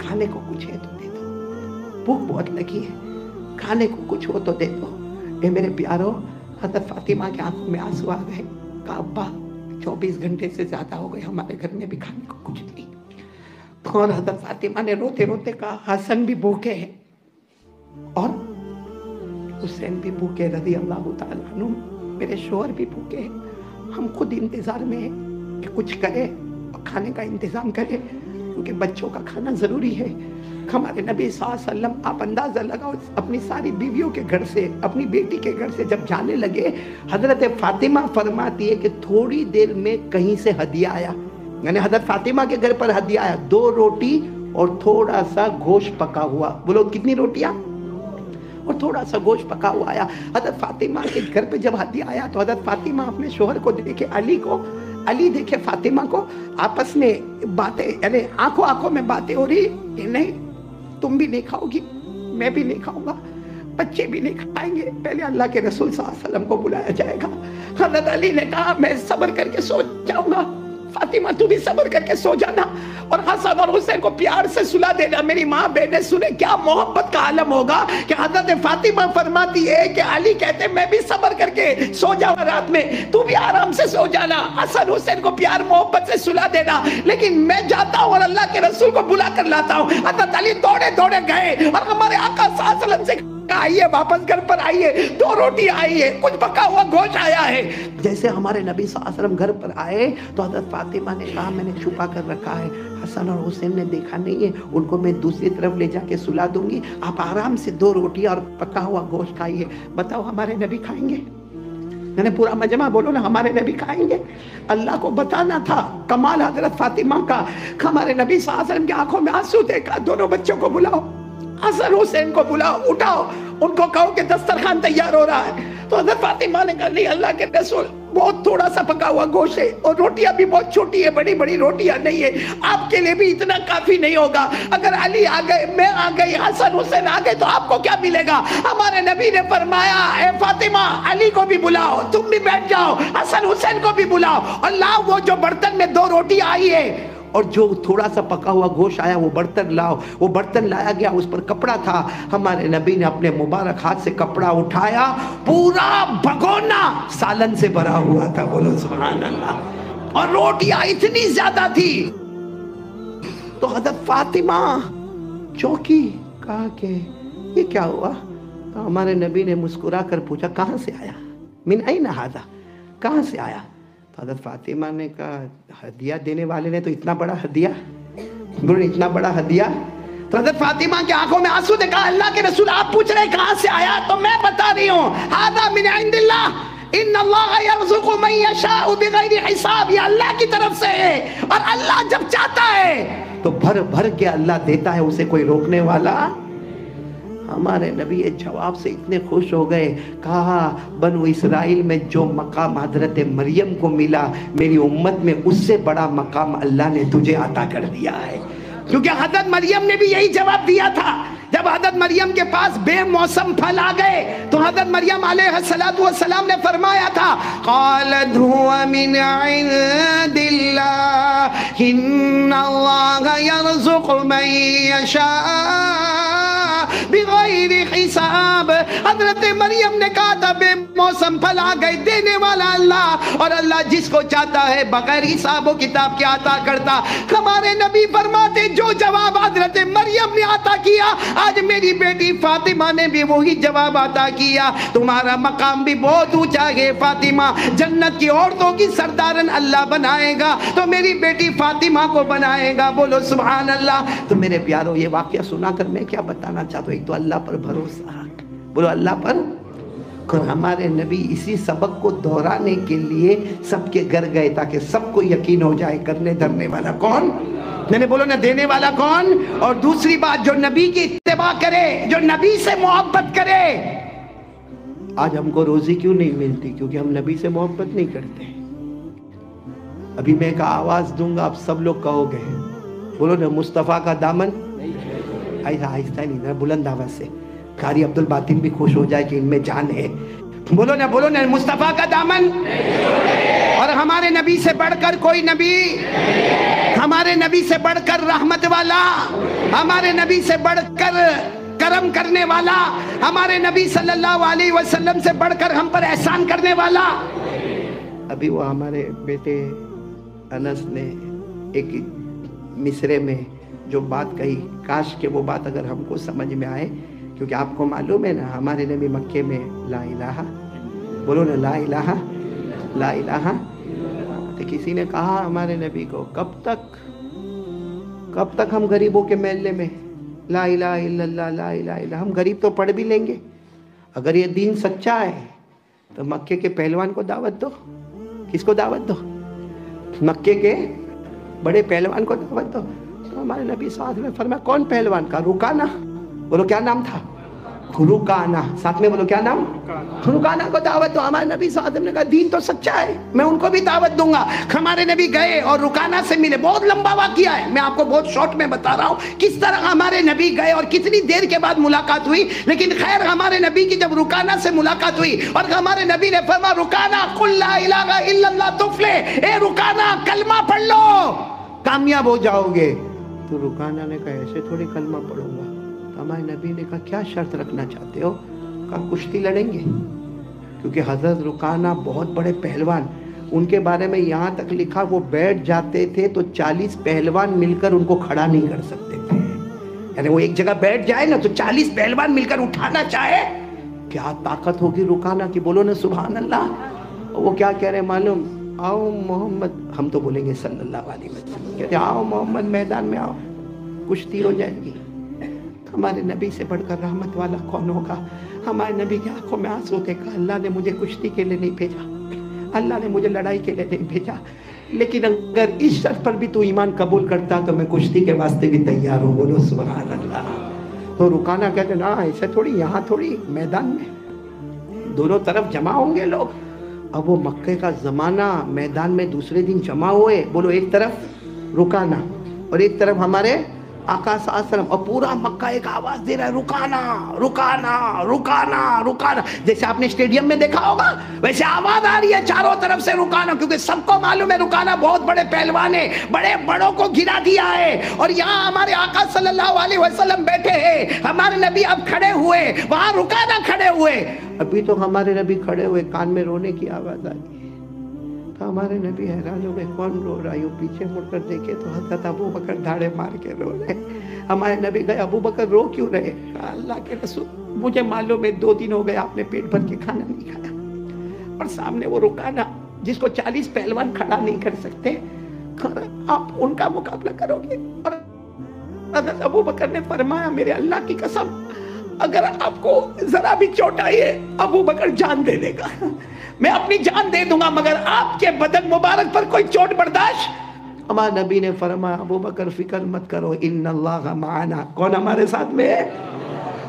کھانے کو کچھ ہے تو دے دو، بھوک بہت لگی ہے، کھانے کو کچھ ہو تو دے دو۔ اے میرے پیارو، حضرت فاطمہ کی آنکھوں میں آنسو آ گئے، کہا ابا 24 گھنٹے سے زیادہ ہو گئے، ہمارے گھر میں بھی کھانے کو کچھ نہیں۔ اور حضرت فاطمہ نے روتے روتے کہا حسن بھی بھوکے ہیں اور حسین بھی بھوکے رضی اللہ تعالیٰ عنہ، میرے شوہر بھی بھوکے ہیں، ہم خود انتظار میں ہیں کہ کچھ کرے اور کھانے کا انتظام کرے، کیونکہ بچوں کا کھانا ضروری ہے۔ ہمارے نبی صلی اللہ علیہ وسلم، آپ اندازہ لگاؤ، اپنی ساری بیویوں کے گھر سے، اپنی بیٹی کے گھر سے جب جانے لگے، حضرت فاطمہ فرماتی ہے کہ تھوڑی دیر میں کہیں سے ہدیہ آیا، یعنی حضرت فاطمہ کے گھر پر ہدیہ آیا، 2 روٹی اور تھوڑا سا گوشت پکا ہوا۔ بولو کتنی روٹیاں اور تھوڑا سا گوشت پکا ہوا آیا۔ حضرت فاطمہ کے گھر پہ جب ہدیہ آیا تو حضرت فاطمہ اپنے شوہر کو دیکھے، علی دیکھے فاطمہ کو، آپس میں باتیں، یعنی آنکھوں میں باتیں ہو رہی کہ نہیں تم بھی نہیں کھاؤ گی، میں بھی نہیں کھاؤں گا، بچے بھی نہیں کھائیں گے، پہلے اللہ کے رسول صلی اللہ علیہ وسلم کو بلایا جائے گا۔ حضرت علی نے کہا میں صبر کر کے سو جاؤں گا، فاطمہ تو بھی صبر کر کے سو جانا اور حسن اور حسین کو پیار سے سلا دینا۔ میری ماں بہنیں سنے، کیا محبت کا عالم ہوگا کہ حضرت فاطمہ فرماتی ہے کہ علی کہتے ہیں میں بھی صبر کر کے سو جاؤں رات میں، تو بھی آرام سے سو جانا، حسن حسین کو پیار محبت سے سلا دینا، لیکن میں جاتا ہوں اور اللہ کے رسول کو بلا کر لاتا ہوں۔ حضرت علی دوڑے دوڑے گئے اور ہمارے آقا صلی اللہ علیہ وسلم سے آئیے، واپس گھر پر آئیے، 2 روٹی آئی ہے، کچھ پکا ہوا گوشت آیا ہے۔ جیسے ہمارے نبی صلی اللہ علیہ وسلم گھر پر آئے تو حضرت فاطمہ نے کہا میں نے چھپا کر رکھا ہے، حسن اور حسین نے دیکھا نہیں ہے، ان کو میں دوسری طرف لے جا کے سلا دوں گی، آپ آرام سے 2 روٹی اور پکا ہوا گوشت کھائیے۔ بتاؤ ہمارے نبی کھائیں گے؟ میں نے پورا مجمع بولو نا، ہمارے نبی کھائیں گے؟ اللہ کو بتانا تھا کمال حضرت فاطمہ کا۔ ہمارے نبی صلی اللہ علیہ وسلم کی آنکھوں میں آنسو دیکھا، دونوں بچوں کو بلاؤ، حسن حسین کو بلاؤ، اٹھاؤ، ان کو کہو کہ دسترخوان تیار ہو رہا ہے۔ تو حضرت فاطمہ نے کہا نہیں اللہ کے رسول، بہت تھوڑا سا پکا ہوا گوشت ہے اور روٹیاں بھی بہت چھوٹی ہے، بڑی بڑی روٹیاں نہیں ہے، آپ کے لیے بھی اتنا کافی نہیں ہوگا۔ اگر علی آ گئے، میں آ گئی، حسن حسین آ گئے تو آپ کو کیا ملے گا؟ ہمارے نبی نے فرمایا اے فاطمہ علی کو بھی بلاؤ، تم بھی بیٹھ جاؤ، حسن حسین کو بھی بلاؤ، اور لاؤ وہ جو برتن میں 2 روٹی آئی ہے اور جو تھوڑا سا پکا ہوا گوشت آیا وہ برتن لاؤ۔ وہ برتن لایا گیا، اس پر کپڑا تھا، ہمارے نبی نے اپنے مبارک ہاتھ سے کپڑا اٹھایا، پورا بھگونا سالن سے بھرا ہوا تھا، بولو سبحان اللہ، اور روٹیاں اتنی زیادہ تھی۔ تو حضرت فاطمہ چوکی، کہا کہ یہ کیا ہوا؟ تو ہمارے نبی نے مسکرا کر پوچھا کہاں سے آیا؟ من این ھذا، کہاں سے آیا؟ حضرت فاطمہ نے کہا ہدیہ دینے والے نے تو اتنا بڑا ہدیہ، بولے اتنا بڑا ہدیہ۔ تو حضرت فاطمہ کی آنکھوں میں آنسو دیکھا، اللہ کے رسول آپ پوچھ رہے کہاں سے آیا؟ تو میں بتا رہی ہوں ھذا من عند اللہ، ان اللہ یرزق من یشاء بغیر حساب، یہ اللہ کی طرف سے ہے، اور اللہ جب چاہتا ہے تو بھر بھر کے اللہ دیتا ہے، اسے کوئی روکنے والا۔ ہمارے نبی اس جواب سے اتنے خوش ہو گئے، کہا بنو اسرائیل میں جو مقام حضرت مریم کو ملا، میری امت میں اس سے بڑا مقام اللہ نے تجھے عطا کر دیا ہے، کیونکہ حضرت مریم نے بھی یہی جواب دیا تھا۔ جب حضرت مریم کے پاس بے موسم پھل آ گئے تو حضرت مریم علیہ السلام نے فرمایا تھا قالت هو من عند اللہ ان اللہ یرزق من یشاء بغیر حساب۔ حضرت مریم نے کہا تھا بے موسم پھل آ گئے، دینے والا اللہ، اور اللہ جس کو چاہتا ہے بغیر حساب و کتاب کے عطا کرتا۔ ہمارے نبی فرماتے جو جواب حضرت مریم نے عطا کیا، آج میری بیٹی فاطمہ نے بھی وہی جواب عطا کیا۔ تمہارا مقام بھی بہت اونچا ہے فاطمہ، جنت کی عورتوں کی سردارن اللہ بنائے گا تو میری بیٹی فاطمہ کو بنائے گا، بولو سبحان اللہ۔ تو میرے پیارو یہ واقعہ سنا کر میں کیا بتانا چاہتا ہوں؟ ایک تو اللہ پر بھروسہ، بولو اللہ پر۔ ہمارے نبی اسی سبق کو دہرانے کے لیے سب کے گھر گئے تاکہ سب کو یقین ہو جائے کرنے دھرنے والا کون؟ میں نے بولو نا دینے والا کون؟ اور دوسری بات جو نبی کی اتباع کرے، جو نبی سے محبت کرے۔ آج ہم کو روزی کیوں نہیں ملتی؟ کیونکہ ہم نبی سے محبت نہیں کرتے۔ ابھی میں ایک آواز دوں گا، آپ سب لوگ کہو گے، بولو نا مصطفیٰ کا دامن، آہستہ آہستہ نہیں، بلند آواز سے، قاری عبد الباطن بھی خوش ہو جائے کہ ان میں جان ہے۔ بولو نا مصطفیٰ کا دامن. اور ہمارے نبی سے بڑھ کر کوئی نبی, ہمارے نبی سے بڑھ کر رحمت والا, ہمارے نبی سے بڑھ کر کرم کرنے والا, ہمارے نبی صلی اللہ علیہ وسلم سے بڑھ کر ہم پر احسان کرنے والا. ابھی وہ ہمارے بیٹے انس نے ایک مصرے میں جو بات کہی, کاش کہ وہ بات اگر ہم کو سمجھ میں آئے, کیونکہ آپ کو معلوم ہے نا ہمارے نبی مکے میں لا الہ, بولو نا لا الہ, لا الہ. تو کسی نے کہا ہمارے نبی کو, کب تک ہم غریبوں کے محلے میں لا الہ الا اللہ لا الہ الا, ہم غریب تو پڑھ بھی لیں گے, اگر یہ دین سچا ہے تو مکے کے پہلوان کو دعوت دو. کس کو دعوت دو؟ مکے کے بڑے پہلوان کو دعوت دو. تو ہمارے نبی صلی اللہ علیہ وسلم نے فرمایا کون پہلوان کا؟ رکانہ. بولو کیا نام تھا؟ رکانہ. ساتھ میں بولو کیا نام؟ رکانہ کو دعوت دو. ہمارے نبی صلی اللہ علیہ وسلم نے کہا دین تو سچا ہے, میں ان کو بھی دعوت دوں گا. ہمارے نبی گئے اور رکانہ سے ملے. بہت لمبا واقعہ ہے, میں آپ کو بہت شارٹ میں بتا رہا ہوں کس طرح ہمارے نبی گئے اور کتنی دیر کے بعد ملاقات ہوئی. لیکن خیر ہمارے نبی کی جب رکانہ سے ملاقات ہوئی اور ہمارے نبی نے فرمایا رکانہ قل لا الہ الا اللہ تفلح, اے رکانہ کلمہ پڑھ لو کامیاب ہو جاؤ گے. تو رکانہ نے کہا ایسے تھوڑی کلمہ پڑھوں گا. تو ہمارے نبی نے کہا کیا شرط رکھنا چاہتے ہو؟ کہا کشتی لڑیں گے, کیونکہ حضرت رکانہ بہت بڑے پہلوان, ان کے بارے میں یہاں تک لکھا وہ بیٹھ جاتے تھے تو 40 پہلوان مل کر ان کو کھڑا نہیں کر سکتے تھے. یعنی وہ ایک جگہ بیٹھ جائے نا تو 40 پہلوان مل کر اٹھانا چاہے, کیا طاقت ہوگی رکانہ کی. بولو نا سبحان اللہ. وہ کیا کہہ رہے معلوم؟ آؤ محمد, ہم تو بولیں گے صلی اللہ علیہ وسلم, کہتے آؤ محمد میدان میں آؤ, کشتی ہو جائے گی. ہمارے نبی سے بڑھ کر رحمت والا کون ہوگا؟ ہمارے نبی کی آنکھوں میں آنسو تھے. کہا اللہ نے مجھے کشتی کے لیے نہیں بھیجا, اللہ نے مجھے لڑائی کے لیے نہیں بھیجا, لیکن اگر اس شرط پر بھی تو ایمان قبول کرتا تو میں کشتی کے واسطے بھی تیار ہوں. بولو سبحان اللہ. تو رکانہ کہتے نا ایسے تھوڑی, یہاں تھوڑی, میدان میں دونوں طرف جمع ہوں گے لوگ. اب وہ مکے کا زمانہ, میدان میں دوسرے دن جمع ہوئے. بولو ایک طرف رکانہ اور ایک طرف ہمارے آقا صلی اللہ علیہ وسلم, اور پورا مکہ ایک آواز دے رہا ہے رکانہ رکانہ رکانہ رکانہ. جیسے آپ نے اسٹیڈیم میں دیکھا ہوگا ویسے آواز آ رہی ہے چاروں طرف سے رکانہ, کیونکہ سب کو معلوم ہے رکانہ بہت بڑے پہلوان ہیں, بڑے بڑوں کو گرا دیا ہے. اور یہاں ہمارے آقا صلی اللہ علیہ وسلم بیٹھے ہیں, ہمارے نبی اب کھڑے ہوئے, وہاں رکانہ کھڑے ہوئے. ابھی تو ہمارے نبی کھڑے ہوئے, کان میں رونے کی آواز آئی. تو ہمارے نبی حیران ہو گئے کون رو رہا ہے. پیچھے مڑ کر دیکھے تو حضرت ابو بکر دھاڑے مار کے رو رہے. ہمارے نبی گئے, ابو بکر رو کیوں رہے؟ اللہ کے رسول مجھے معلوم ہے 2 دن ہو گئے آپ نے پیٹ بھر کے کھانا نہیں کھایا, اور سامنے وہ رکانہ جس کو 40 پہلوان کھڑا نہیں کر سکتے, آپ ان کا مقابلہ کرو گے. اور حضرت ابو بکر نے فرمایا میرے اللہ کی قسم اگر آپ کو ذرا بھی چوٹ آئی ہے ابو بکر جان دے دے گا, میں اپنی جان دے دوں گا, مگر آپ کے بدن مبارک پر کوئی چوٹ برداشت. ہمارے نبی نے فرمایا ابو بکر فکر مت کرو, ان اللہ معنا. کون ہمارے ساتھ میں ہے؟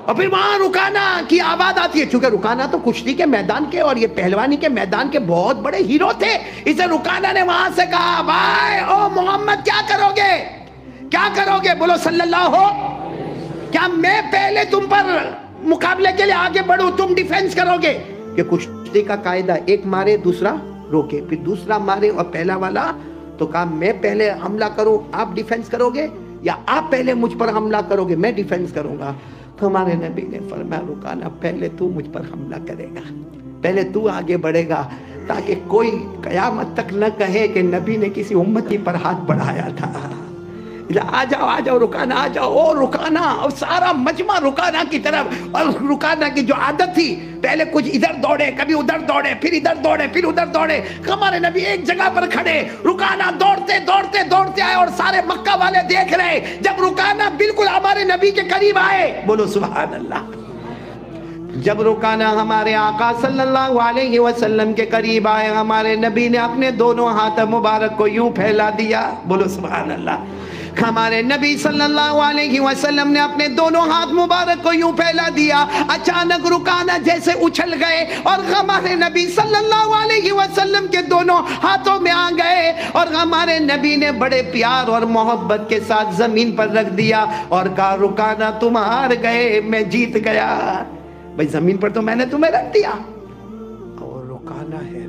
اور پھر وہاں رکانہ کی آواز آتی ہے, چونکہ رکانہ تو کشتی کے میدان کے اور یہ پہلوانی کے میدان کے بہت بڑے ہیرو تھے. اسے رکانہ نے وہاں سے کہا بھائی او محمد کیا کرو گے, کیا کرو گے؟ بولو صلی اللہ ہو. کیا میں پہلے تم پر مقابلے کے لیے آگے بڑھوں, تم ڈیفینس کرو گے؟ کہ کشتی کا قاعدہ ایک مارے دوسرا روکے, پھر دوسرا مارے اور پہلا والا. تو کہا میں پہلے حملہ کروں آپ ڈیفینس کرو گے, یا آپ پہلے مجھ پر حملہ کرو گے میں ڈیفینس کروں گا؟ تو ہمارے نبی نے فرمایا رکانہ پہلے تو مجھ پر حملہ کرے گا, پہلے تو آگے بڑھے گا, تاکہ کوئی قیامت تک نہ کہے کہ نبی نے کسی امتی پر ہاتھ بڑھایا تھا. آ جاؤ رکانہ آ جاؤ. او رکانہ, اور سارا مجمع رکانہ کی طرف. اور رکانہ کی جو عادت تھی پہلے کچھ ادھر دوڑے, کبھی ادھر دوڑے, پھر ادھر دوڑے, پھر ادھر دوڑے. ہمارے نبی ایک جگہ پر کھڑے, رکانہ دوڑتے دوڑتے دوڑتے آئے, اور سارے مکہ والے دیکھ رہے. جب رکانہ بالکل ہمارے نبی کے قریب آئے, بولو سبحان اللہ, جب رکانہ ہمارے آقا صلی اللہ علیہ وسلم کے قریب آئے, ہمارے نبی نے اپنے دونوں ہاتھ مبارک کو یوں پھیلا دیا. بولو سبحان اللہ. ہمارے نبی صلی اللہ علیہ وسلم نے اپنے دونوں ہاتھ مبارک کو یوں پھیلا دیا. اچانک رکانہ جیسے اچھل گئے اور ہمارے نبی صلی اللہ علیہ وسلم کے دونوں ہاتھوں میں آ گئے, اور ہمارے نبی نے بڑے پیار اور محبت کے ساتھ زمین پر رکھ دیا اور کہا رکانہ تم ہار گئے, میں جیت گیا. بھئی زمین پر تو میں نے تمہیں رکھ دیا,